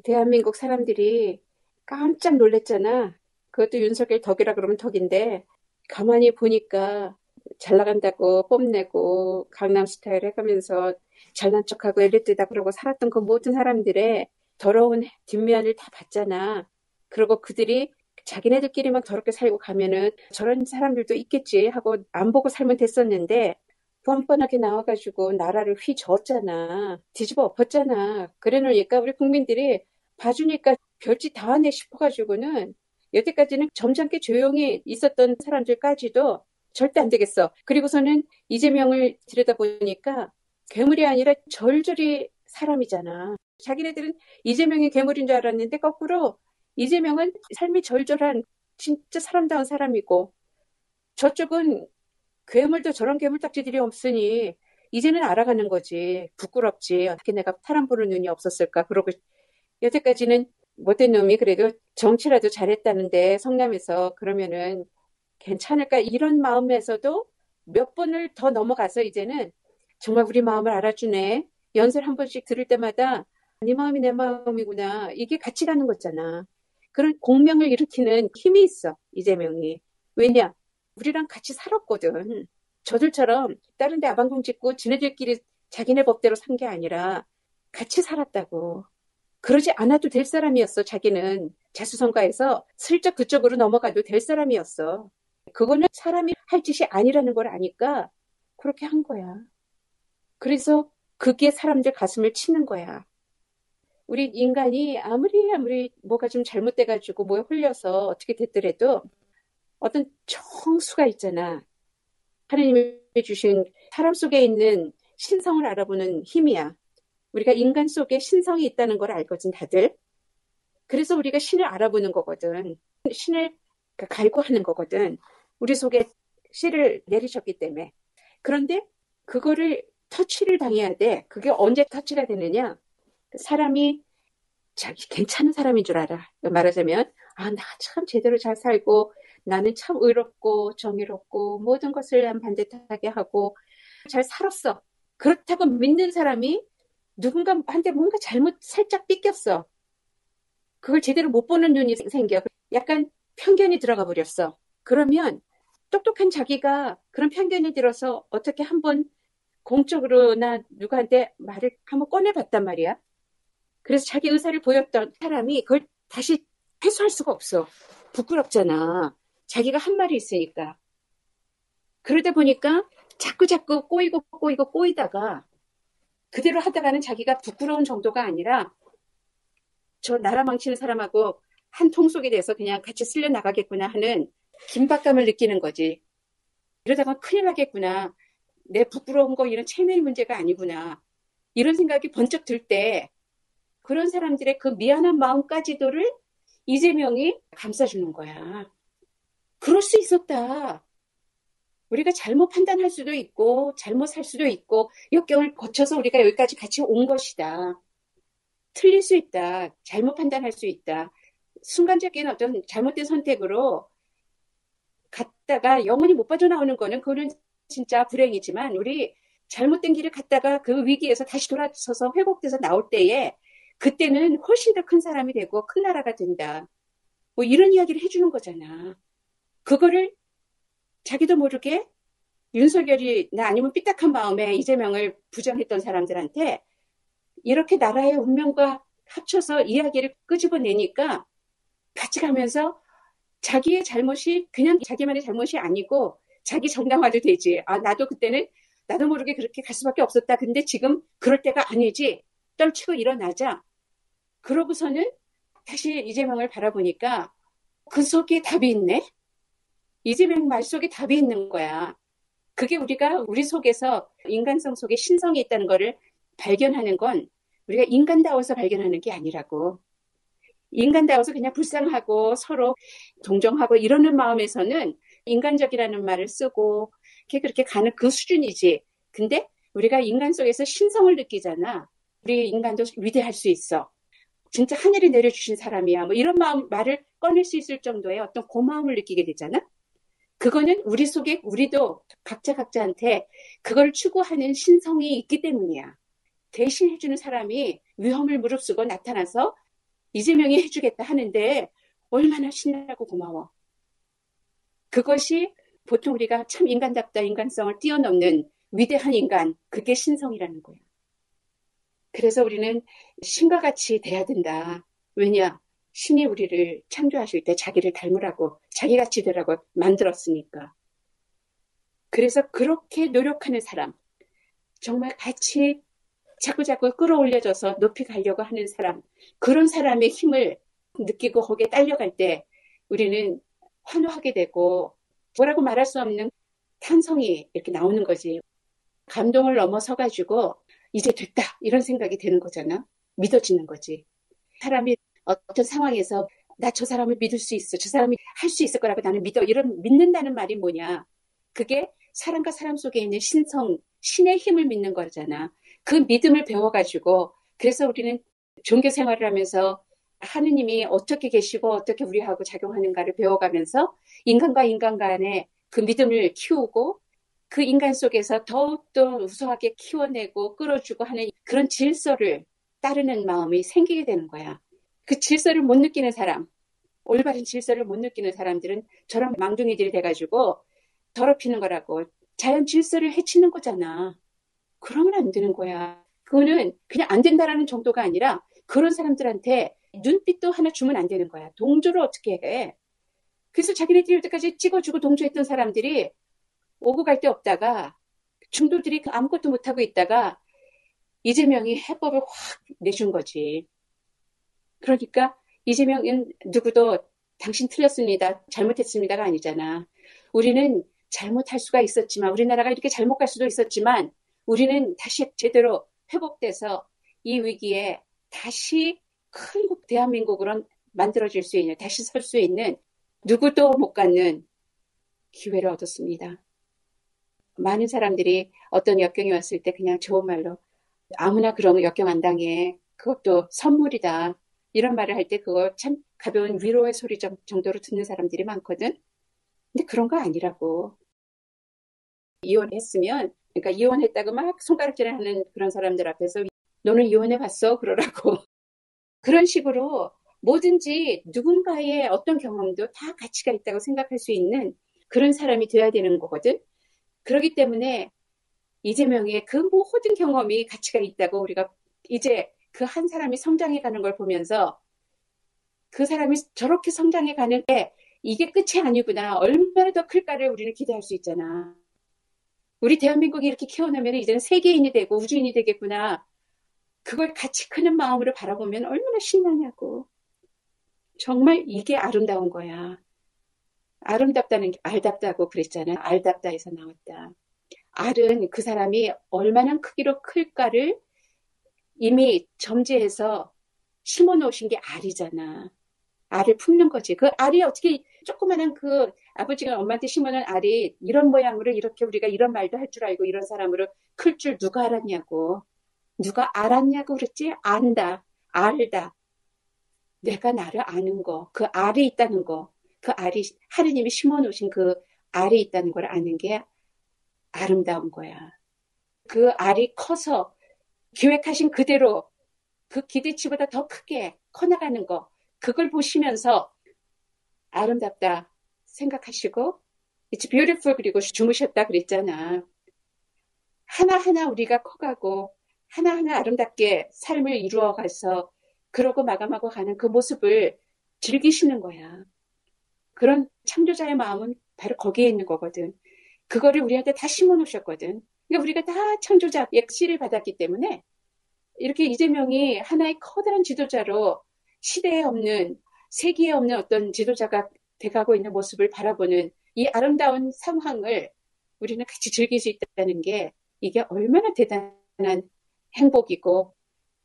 대한민국 사람들이 깜짝 놀랐잖아. 그것도 윤석열 덕이라 그러면 덕인데, 가만히 보니까 잘 나간다고 뽐내고 강남 스타일 해가면서 잘난 척하고 엘리트다 그러고 살았던 그 모든 사람들의 더러운 뒷면을 다 봤잖아. 그리고 그들이 자기네들끼리 막 더럽게 살고 가면은 저런 사람들도 있겠지 하고 안 보고 살면 됐었는데, 뻔뻔하게 나와가지고 나라를 휘저었잖아. 뒤집어 엎었잖아. 그래 놓으니까 우리 국민들이 봐주니까 별짓 다 하네 싶어가지고는 여태까지는 점잖게 조용히 있었던 사람들까지도 절대 안 되겠어. 그리고서는 이재명을 들여다보니까 괴물이 아니라 절절히 사람이잖아. 자기네들은 이재명이 괴물인 줄 알았는데 거꾸로 이재명은 삶이 절절한 진짜 사람다운 사람이고 저쪽은 괴물도 저런 괴물딱지들이 없으니 이제는 알아가는 거지. 부끄럽지. 어떻게 내가 사람 보는 눈이 없었을까. 그러고 여태까지는 못된 놈이 그래도 정치라도 잘했다는데 성남에서 그러면은 괜찮을까 이런 마음에서도 몇 번을 더 넘어가서 이제는 정말 우리 마음을 알아주네. 연설 한 번씩 들을 때마다 네 마음이 내 마음이구나. 이게 같이 가는 거잖아. 그런 공명을 일으키는 힘이 있어. 이재명이. 왜냐? 우리랑 같이 살았거든. 저들처럼 다른 데 아방궁 짓고 지네들끼리 자기네 법대로 산 게 아니라 같이 살았다고. 그러지 않아도 될 사람이었어. 자기는 자수성가해서 슬쩍 그쪽으로 넘어가도 될 사람이었어. 그거는 사람이 할 짓이 아니라는 걸 아니까 그렇게 한 거야. 그래서 그게 사람들 가슴을 치는 거야. 우리 인간이 아무리 뭐가 좀 잘못돼가지고 뭐에 홀려서 어떻게 됐더라도 어떤 정수가 있잖아. 하나님이 주신 사람 속에 있는 신성을 알아보는 힘이야. 우리가 인간 속에 신성이 있다는 걸 알거든, 다들. 그래서 우리가 신을 알아보는 거거든. 신을 갈구하는 거거든. 우리 속에 씨를 내리셨기 때문에. 그런데 그거를 터치를 당해야 돼. 그게 언제 터치가 되느냐? 사람이 자기 괜찮은 사람인 줄 알아. 말하자면, 아, 나 참 제대로 잘 살고, 나는 참 의롭고 정의롭고, 모든 것을 난 반듯하게 하고, 잘 살았어. 그렇다고 믿는 사람이 누군가한테 뭔가 잘못 살짝 삐꼈어. 그걸 제대로 못 보는 눈이 생겨. 약간 편견이 들어가 버렸어. 그러면 똑똑한 자기가 그런 편견이 들어서 어떻게 한번 공적으로나 누구한테 말을 한번 꺼내봤단 말이야. 그래서 자기 의사를 보였던 사람이 그걸 다시 회수할 수가 없어. 부끄럽잖아. 자기가 한 말이 있으니까. 그러다 보니까 자꾸 꼬이다가 그대로 하다가는 자기가 부끄러운 정도가 아니라 저 나라 망치는 사람하고 한 통 속에 대해서 그냥 같이 쓸려 나가겠구나 하는 긴박감을 느끼는 거지. 이러다가 큰일 나겠구나. 내 부끄러운 거 이런 체면의 문제가 아니구나. 이런 생각이 번쩍 들 때 그런 사람들의 그 미안한 마음까지도를 이재명이 감싸주는 거야. 그럴 수 있었다. 우리가 잘못 판단할 수도 있고 잘못 살 수도 있고 역경을 거쳐서 우리가 여기까지 같이 온 것이다. 틀릴 수 있다. 잘못 판단할 수 있다. 순간적인 어떤 잘못된 선택으로 갔다가 영원히 못 빠져나오는 거는 그거는 진짜 불행이지만 우리 잘못된 길을 갔다가 그 위기에서 다시 돌아서서 회복돼서 나올 때에 그때는 훨씬 더 큰 사람이 되고 큰 나라가 된다. 뭐 이런 이야기를 해주는 거잖아. 그거를 자기도 모르게 윤석열이나 아니면 삐딱한 마음에 이재명을 부정했던 사람들한테 이렇게 나라의 운명과 합쳐서 이야기를 끄집어내니까 같이 가면서 자기의 잘못이 그냥 자기만의 잘못이 아니고 자기 정당화도 되지. 아, 나도 그때는 나도 모르게 그렇게 갈 수밖에 없었다. 근데 지금 그럴 때가 아니지. 떨치고 일어나자. 그러고서는 다시 이재명을 바라보니까 그 속에 답이 있네. 이재명 말 속에 답이 있는 거야. 그게 우리가 우리 속에서 인간성 속에 신성이 있다는 거를 발견하는 건 우리가 인간다워서 발견하는 게 아니라고. 인간다워서 그냥 불쌍하고 서로 동정하고 이러는 마음에서는 인간적이라는 말을 쓰고 그렇게 가는 그 수준이지. 근데 우리가 인간 속에서 신성을 느끼잖아. 우리 인간도 위대할 수 있어. 진짜 하늘이 내려주신 사람이야. 뭐 이런 말을 꺼낼 수 있을 정도의 어떤 고마움을 느끼게 되잖아. 그거는 우리 속에 우리도 각자한테 그걸 추구하는 신성이 있기 때문이야. 대신 해주는 사람이 위험을 무릅쓰고 나타나서 이재명이 해주겠다 하는데 얼마나 신나고 고마워. 그것이 보통 우리가 참 인간답다, 인간성을 뛰어넘는 위대한 인간, 그게 신성이라는 거야. 그래서 우리는 신과 같이 돼야 된다. 왜냐? 신이 우리를 창조하실 때 자기를 닮으라고, 자기같이 되라고 만들었으니까. 그래서 그렇게 노력하는 사람, 정말 같이 자꾸자꾸 끌어올려져서 높이 가려고 하는 사람, 그런 사람의 힘을 느끼고 거기에 딸려갈 때 우리는 환호하게 되고 뭐라고 말할 수 없는 탄성이 이렇게 나오는 거지. 감동을 넘어서가지고 이제 됐다 이런 생각이 드는 거잖아. 믿어지는 거지. 사람이 어떤 상황에서 나 저 사람을 믿을 수 있어. 저 사람이 할 수 있을 거라고 나는 믿어. 이런 믿는다는 말이 뭐냐. 그게 사람과 사람 속에 있는 신성, 신의 힘을 믿는 거잖아. 그 믿음을 배워가지고 그래서 우리는 종교 생활을 하면서 하느님이 어떻게 계시고 어떻게 우리하고 작용하는가를 배워가면서 인간과 인간 간의 그 믿음을 키우고 그 인간 속에서 더욱더 우수하게 키워내고 끌어주고 하는 그런 질서를 따르는 마음이 생기게 되는 거야. 그 질서를 못 느끼는 사람, 올바른 질서를 못 느끼는 사람들은 저런 망둥이들이 돼가지고 더럽히는 거라고 자연 질서를 해치는 거잖아. 그러면 안 되는 거야. 그거는 그냥 안 된다라는 정도가 아니라 그런 사람들한테 눈빛도 하나 주면 안 되는 거야. 동조를 어떻게 해? 그래서 자기네들이 여태까지 찍어주고 동조했던 사람들이 오고 갈 데 없다가 중도들이 아무것도 못하고 있다가 이재명이 해법을 확 내준 거지. 그러니까 이재명은 누구도 당신 틀렸습니다. 잘못했습니다가 아니잖아. 우리는 잘못할 수가 있었지만 우리나라가 이렇게 잘못 갈 수도 있었지만 우리는 다시 제대로 회복돼서 이 위기에 다시 큰 대한민국으로 만들어질 수 있는 다시 설 수 있는 누구도 못 갖는 기회를 얻었습니다. 많은 사람들이 어떤 역경이 왔을 때 그냥 좋은 말로 아무나 그런 역경 안 당해. 그것도 선물이다. 이런 말을 할 때 그거 참 가벼운 위로의 소리 정도로 듣는 사람들이 많거든. 근데 그런 거 아니라고. 이혼했으면, 그러니까 이혼했다고 막 손가락질을 하는 그런 사람들 앞에서 너는 이혼해봤어? 그러라고. 그런 식으로 뭐든지 누군가의 어떤 경험도 다 가치가 있다고 생각할 수 있는 그런 사람이 돼야 되는 거거든. 그렇기 때문에 이재명의 그 모든 경험이 가치가 있다고 우리가 이제 그 한 사람이 성장해 가는 걸 보면서 그 사람이 저렇게 성장해 가는 게 이게 끝이 아니구나. 얼마나 더 클까를 우리는 기대할 수 있잖아. 우리 대한민국이 이렇게 키워내면 이제는 세계인이 되고 우주인이 되겠구나. 그걸 같이 크는 마음으로 바라보면 얼마나 신나냐고. 정말 이게 아름다운 거야. 아름답다는 게 알답다고 그랬잖아. 알답다에서 나왔다. 알은 그 사람이 얼마나 크기로 클까를 이미 점지해서 심어 놓으신 게 알이잖아. 알을 품는 거지. 그 알이 어떻게 조그마한 그 아버지가 엄마한테 심어놓은 알이 이런 모양으로 이렇게 우리가 이런 말도 할 줄 알고 이런 사람으로 클 줄 누가 알았냐고. 누가 알았냐고 그랬지? 안다. 알다. 내가 나를 아는 거. 그 알이 있다는 거. 그 알이 하느님이 심어 놓으신 그 알이 있다는 걸 아는 게 아름다운 거야. 그 알이 커서 기획하신 그대로 그 기대치보다 더 크게 커나가는 거. 그걸 보시면서 아름답다 생각하시고 It's beautiful 그리고 주무셨다 그랬잖아. 하나하나 우리가 커가고 하나하나 아름답게 삶을 이루어가서 그러고 마감하고 가는 그 모습을 즐기시는 거야. 그런 창조자의 마음은 바로 거기에 있는 거거든. 그거를 우리한테 다 심어 놓으셨거든. 그러니까 우리가 다 창조자의 씨를 받았기 때문에 이렇게 이재명이 하나의 커다란 지도자로 시대에 없는 세기에 없는 어떤 지도자가 돼가고 있는 모습을 바라보는 이 아름다운 상황을 우리는 같이 즐길 수 있다는 게 이게 얼마나 대단한 행복이고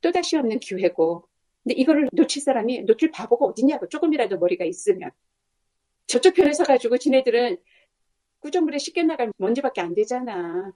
또다시 없는 기회고 근데 이거를 놓칠 사람이 놓칠 바보가 어딨냐고 조금이라도 머리가 있으면 저쪽 편에 서가지고 지네들은 구조물에 씻겨나갈 먼지밖에 안 되잖아.